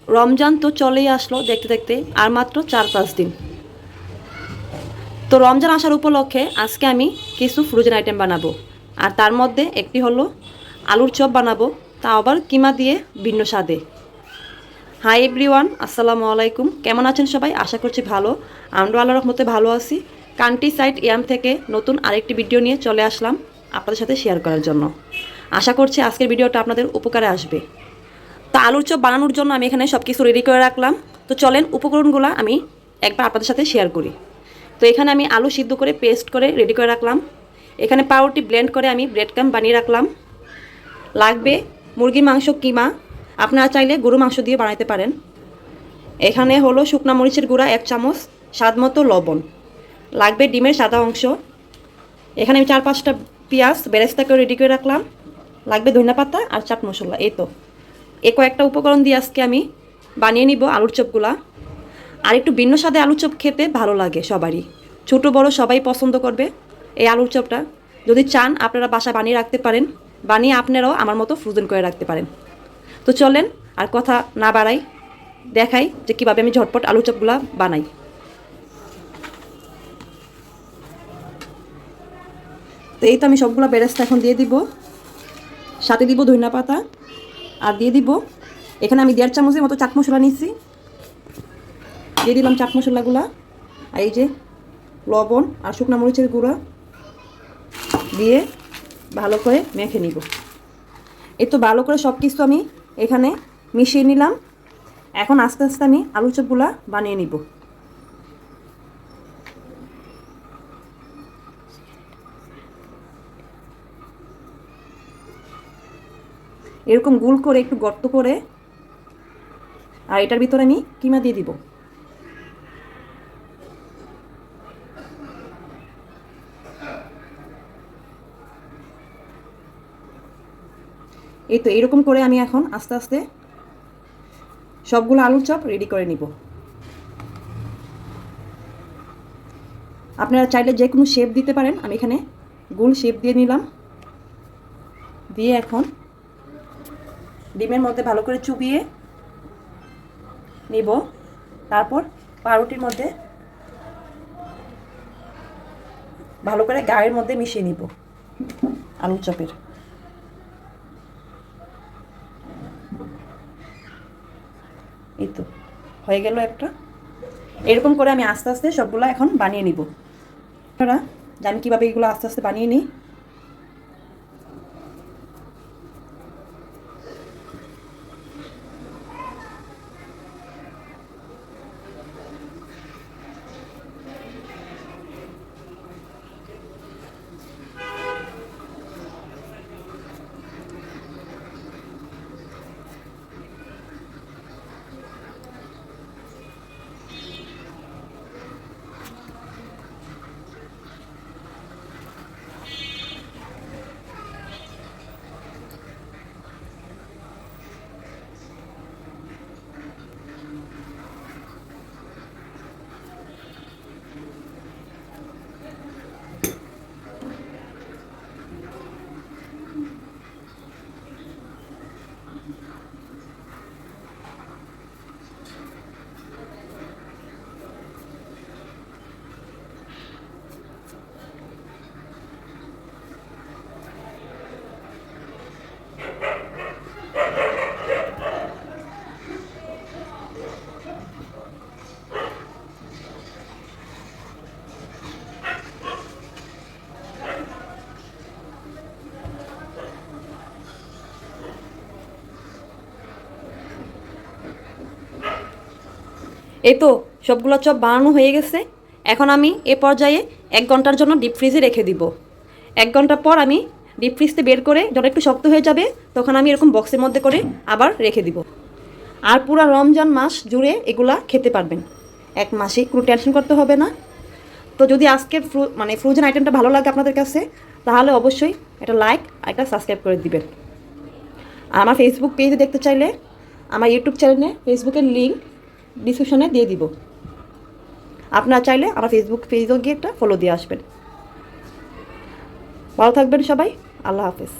রমজান তো চলেই আসলো দেখতে দেখতে, আর মাত্র 4-5 দিন। তো রমজান আসার উপলক্ষে আজকে আমি কিছু ফ্রোজেন আইটেম বানাবো, আর তার মধ্যে একটি হলো আলুর চপ বানাবো, তা আবার কিমা দিয়ে ভিন্ন স্বাদে। হাই এভরিওয়ান, আসসালামু আলাইকুম। কেমন আছেন সবাই? আশা করছি ভালো। আমরা আল্লাহর রহমতে ভালো আছি। কান্ট্রি সাইড ইয়াম থেকে নতুন আরেকটি ভিডিও নিয়ে চলে আসলাম আপনাদের সাথে শেয়ার করার জন্য। আশা করছি আজকের ভিডিওটা আপনাদের উপকারে আসবে। তো আলুর চপ বানানোর জন্য আমি এখানে সব কিছু রেডি করে রাখলাম। তো চলেন উপকরণগুলো আমি একবার আপনাদের সাথে শেয়ার করি। তো এখানে আমি আলু সিদ্ধ করে পেস্ট করে রেডি করে রাখলাম। এখানে পাউরুটি ব্লেন্ড করে আমি ব্রেড ক্রাম্ব বানিয়ে রাখলাম। লাগবে মুরগির মাংস কিমা, আপনারা চাইলে গরু মাংস দিয়ে বানাতে পারেন। এখানে হলো শুকনা মরিচের গুঁড়া 1 চামচ, স্বাদ মতো লবণ। লাগবে ডিমের সাদা অংশ। এখানে আমি 4-5টা পেঁয়াজ বেরেস্তা করে রেডি করে রাখলাম। লাগবে ধনিয়া পাতা আর চাট মশলা। এই তো এ কয়েকটা উপকরণ দিয়ে আজকে আমি বানিয়ে নিব আলুর চপগুলা। আর একটু ভিন্ন স্বাদে আলুর চপ খেতে ভালো লাগে সবারই, ছোটো বড় সবাই পছন্দ করবে এই আলুর চপটা। যদি চান আপনারা বাসায় বানিয়ে রাখতে পারেন, বানিয়ে আপনারাও আমার মতো ফ্রোজেন করে রাখতে পারেন। তো চলেন আর কথা না বাড়াই, দেখাই যে কীভাবে আমি ঝটপট আলুর চপগুলা বানাই। তো এই তো আমি সবগুলো বেরেস্তা এখন দিয়ে দিব, সাথে দিব ধনিয়া পাতা, আর দিয়ে দিব এখানে আমি 1.5 চামচের মতো চাট মশলা নিচ্ছি। দিয়ে দিলাম চাট মশলাগুলা, আর এই যে লবণ আর শুকনা মরিচের গুঁড়া দিয়ে ভালো করে মেখে নিব। এই তো ভালো করে সব কিছু আমি এখানে মিশিয়ে নিলাম। এখন আস্তে আস্তে আমি আলুর চপগুলা বানিয়ে নিব। এরকম গোল করে একটু গর্ত করে, আর এটার ভিতরে আমি কিমা দিয়ে দিব। এই তো এরকম করে আমি এখন আস্তে আস্তে সবগুলো আলুর চপ রেডি করে নিব। আপনারা চাইলে যে কোনো শেপ দিতে পারেন, আমি এখানে গোল শেপ দিয়ে নিলাম। দিয়ে এখন ডিমের মধ্যে ভালো করে চুবিয়ে নিব, তারপর পাউরুটির মধ্যে ভালো করে গায়ের মধ্যে মিশিয়ে নিব আলুর চপের। এই তো হয়ে গেল একটা। এরকম করে আমি আস্তে আস্তে সবগুলো এখন বানিয়ে নিব। আপনারা জানি কীভাবে এগুলো আস্তে আস্তে বানিয়ে নিই। এই তো সবগুলো চপ বানানো হয়ে গেছে। এখন আমি এ পর্যায়ে 1 ঘন্টার জন্য ডিপ ফ্রিজে রেখে দিব। 1 ঘন্টা পর আমি ডিপ ফ্রিজতে বের করে যখন একটু শক্ত হয়ে যাবে, তখন আমি এরকম বক্সের মধ্যে করে আবার রেখে দিব। আর পুরো রমজান মাস জুড়ে এগুলা খেতে পারবেন, 1 মাসে কোনো টেনশন করতে হবে না। তো যদি আজকের ফ্রোজেন আইটেমটা ভালো লাগে আপনাদের কাছে, তাহলে অবশ্যই একটা লাইক আর একটা সাবস্ক্রাইব করে দিবেন। আর আমার ফেসবুক পেজে দেখতে চাইলে আমার ইউটিউব চ্যানেলে ফেসবুকের লিঙ্ক ডিসক্রিপশনে দিয়ে দিব। আপনারা চাইলে আমার ফেসবুক পেজও গিয়ে একটা ফলো দিয়ে আসবেন। ভালো থাকবেন সবাই, আল্লাহ হাফেজ।